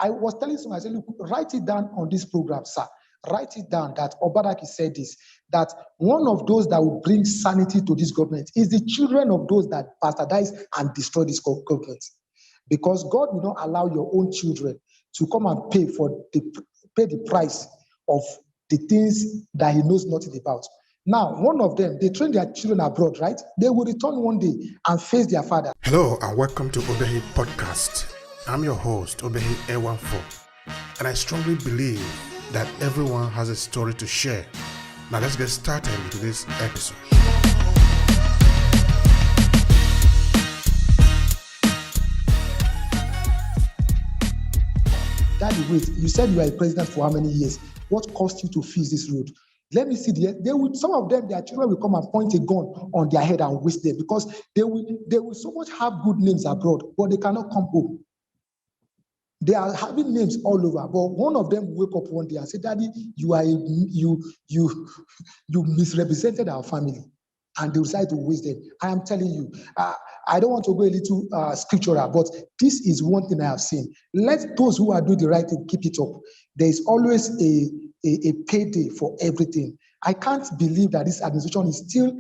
I was telling someone, I said, look, write it down on this program, sir. Write it down that Obadaki said this, that one of those that will bring sanity to this government is the children of those that bastardize and destroy this government. Because God will not allow your own children to come and pay the price of the things that he knows nothing about. Now, one of them, they train their children abroad, right? They will return one day and face their father. Hello and welcome to Obehi Podcast. I'm your host, Obehi A14, and I strongly believe that everyone has a story to share. Now let's get started with this episode. Daddy, wait, you said you are a president for how many years? What cost you to fix this road? Let me see. Some of them, their children will come and point a gun on their head and waste them because they will so much have good names abroad, but they cannot come home. They are having names all over, but one of them will wake up one day and say, Daddy, you misrepresented our family, and they decide to waste them. I am telling you, I don't want to go a little scriptural, but this is one thing I have seen. Let those who are doing the right thing keep it up. There is always a payday for everything. I can't believe that this administration is still,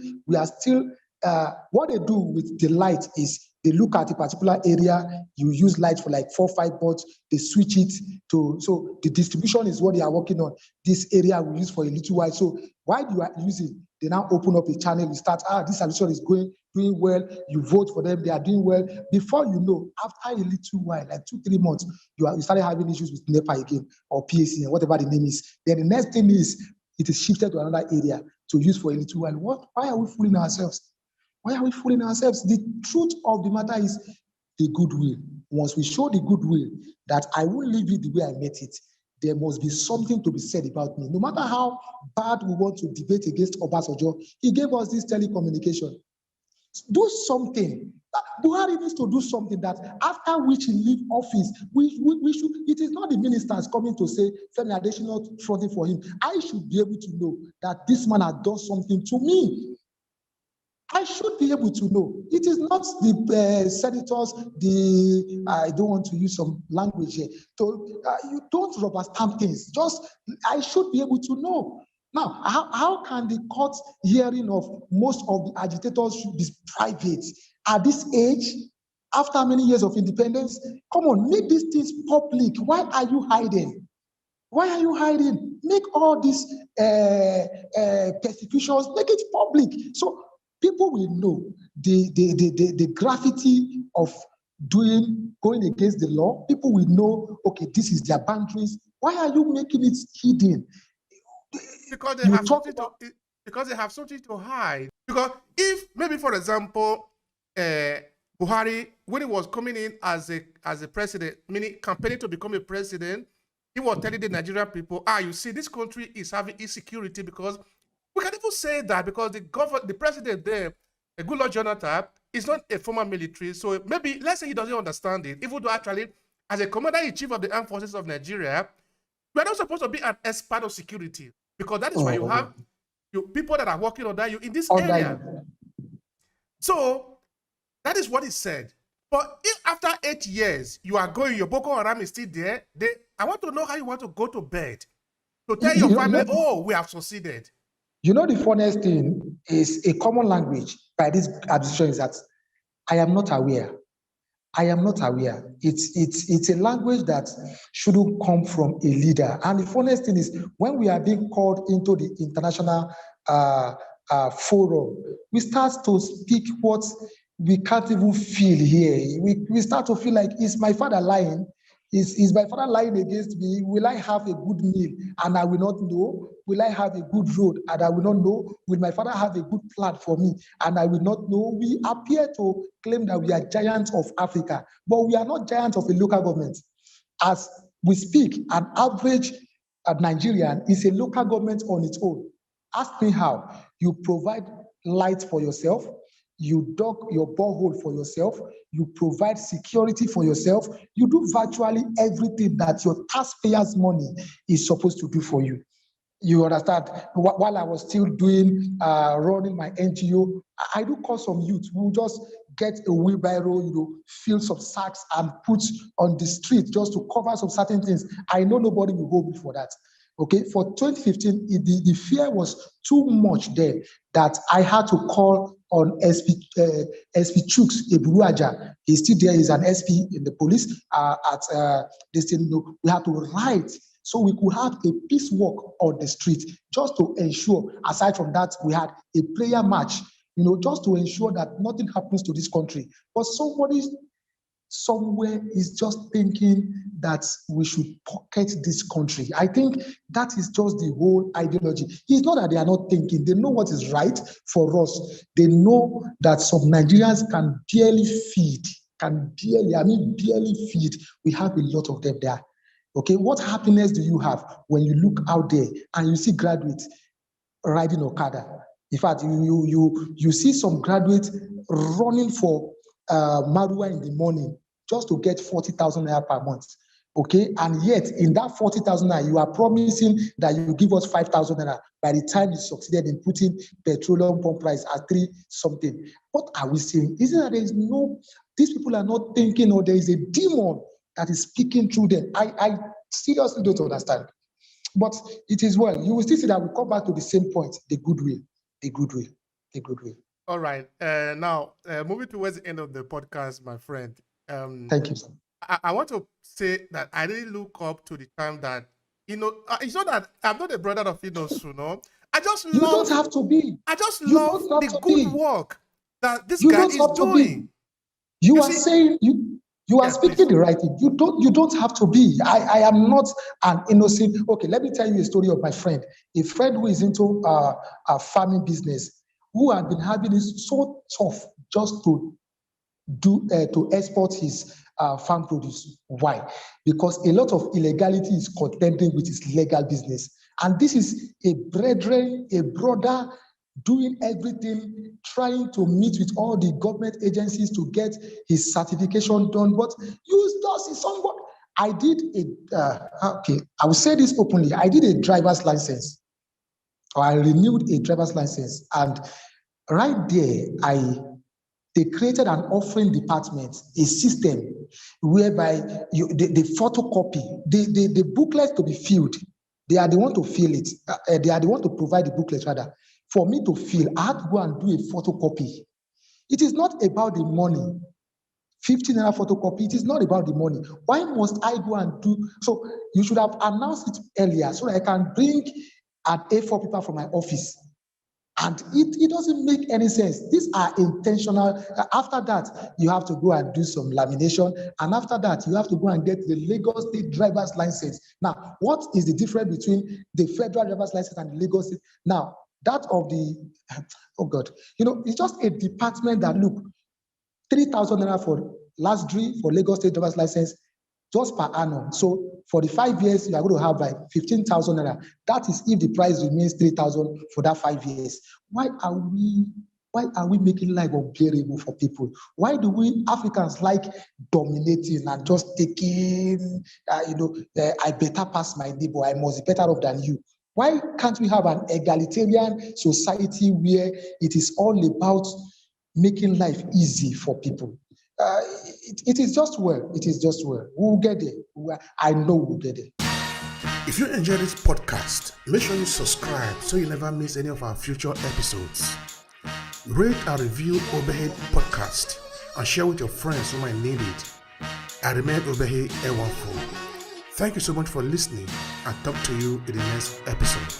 what they do with the light is they look at a particular area, you use light for like 4 or 5 bots, they switch it so the distribution is what they are working on. This area we use for a little while. So while you are using, they now open up a channel, you start, this administration is doing well, you vote for them, they are doing well. Before you know, after a little while, like 2-3 months, you started having issues with NEPA again, or PAC, and whatever the name is. Then the next thing is, it is shifted to another area to use for a little while. Why are we fooling ourselves? Why are we fooling ourselves? The truth of the matter is the goodwill. Once we show the goodwill that I won't leave it the way I met it, there must be something to be said about me. No matter how bad we want to debate against Obasanjo, he gave us this telecommunication. Do something. Buhari needs to do something that after which he leave office, we should. It is not the ministers coming to say, Femi Adesina fronting for him. I should be able to know that this man has done something to me. I should be able to know. It is not the senators, I don't want to use some language here. You don't rubber stamp things. I should be able to know. Now, how can the court hearing of most of the agitators be private at this age, after many years of independence? Come on, make these things public. Why are you hiding? Why are you hiding? Make all these persecutions, make it public. So people will know the gravity of going against the law. People will know, okay, this is their boundaries. Why are you making it hidden? Because they have something to hide. Because if maybe, for example, Buhari, when he was coming in as a president, meaning campaigning to become a president, he was telling the Nigerian people, you see, this country is having insecurity because we can even say that because the president there, Goodluck Jonathan, is not a former military. So maybe, let's say he doesn't understand it, even though actually, as a commander-in-chief of the armed forces of Nigeria, we are not supposed to be an expert of security because that is why you have people that are working under you in this area. So that is what he said. But if after 8 years, you are going, your Boko Haram is still there, I want to know how you want to go to bed to tell your family, we have succeeded. You know, the funniest thing is a common language by this administration is that I am not aware. I am not aware. It's a language that shouldn't come from a leader. And the funniest thing is when we are being called into the international forum, we start to speak what we can't even feel here. We start to feel like, is my father lying? Is my father lying against me? Will I have a good meal and I will not know? Will I have a good road and I will not know? Will my father have a good plan for me and I will not know? We appear to claim that we are giants of Africa, but we are not giants of a local government. As we speak, an average Nigerian is a local government on its own. Ask me how. You provide light for yourself, you dug your borehole for yourself, you provide security for yourself, you do virtually everything that your taxpayers' money is supposed to do for you. You understand? While I was still running my NGO, I do call some youth who just get a wheelbarrow, fill some sacks and put on the street just to cover some certain things. I know nobody will hold me for that. Okay, for 2015, the fear was too much there that I had to call on SP Chuks Eburuaja. He's still there. He's an SP in the police at this thing. We had to write so we could have a peace walk on the street just to ensure. Aside from that, we had a prayer march, just to ensure that nothing happens to this country. But somebody somewhere is just thinking that we should pocket this country. I think that is just the whole ideology. It's not that they are not thinking. They know what is right for us. They know that some Nigerians can barely feed. Barely feed. We have a lot of them there. Okay, what happiness do you have when you look out there and you see graduates riding Okada? In fact, you see some graduates running for Marua in the morning just to get 40,000 naira per month. Okay, and yet in that 40,000 naira, you are promising that you give us 5,000 naira by the time you succeeded in putting petroleum pump price at 3 something. What are we saying? Isn't that these people are not thinking, or there is a demon that is speaking through them? I seriously don't understand. But it is well. You will still see that we come back to the same point, the goodwill. All right. Now, moving towards the end of the podcast, my friend. Thank you, sir. I want to say that I really look up to the time that, it's not that I'm not a brother of Inosu, I just love... You don't have to be. I just love the good work that this guy is doing. You are saying... You are speaking the right thing. You don't have to be. I am not an innocent. Okay, let me tell you a story of my friend. A friend who is into a farming business, who had been having it so tough just to export his farm produce. Why? Because a lot of illegality is contending with his legal business. And this is a brother doing everything, trying to meet with all the government agencies to get his certification done. But I did I will say this openly. I did a driver's license, or I renewed a driver's license. And right there, they created an offering department, a system whereby the photocopy, the booklet to be filled, they are the one to fill it. They are the one to provide the booklet rather. For me to fill, I had to go and do a photocopy. It is not about the money. 15 naira photocopy, it is not about the money. Why must I go and do? So you should have announced it earlier so that I can bring an A4 paper from my office. And it doesn't make any sense. These are intentional. After that, you have to go and do some lamination. And after that, you have to go and get the Lagos State driver's license. Now, what is the difference between the federal driver's license and the Lagos State? Now, that of the, oh God, it's just a department that, look, 3,000 naira for last degree for Lagos State driver's license, just per annum. So for the 5 years, you are going to have like 15,000 naira. That is if the price remains 3,000 for that 5 years. Why are we making life unbearable for people? Why do we Africans like dominating and just taking, I better pass my neighbor, I must be better off than you? Why can't we have an egalitarian society where it is all about making life easy for people? It is just well. It is just well. We'll get there. I know we'll get there. If you enjoy this podcast, make sure you subscribe so you never miss any of our future episodes. Rate and review Obehi Podcast and share with your friends who might need it. I remain Obehi Ewafo. Thank you so much for listening, and talk to you in the next episode.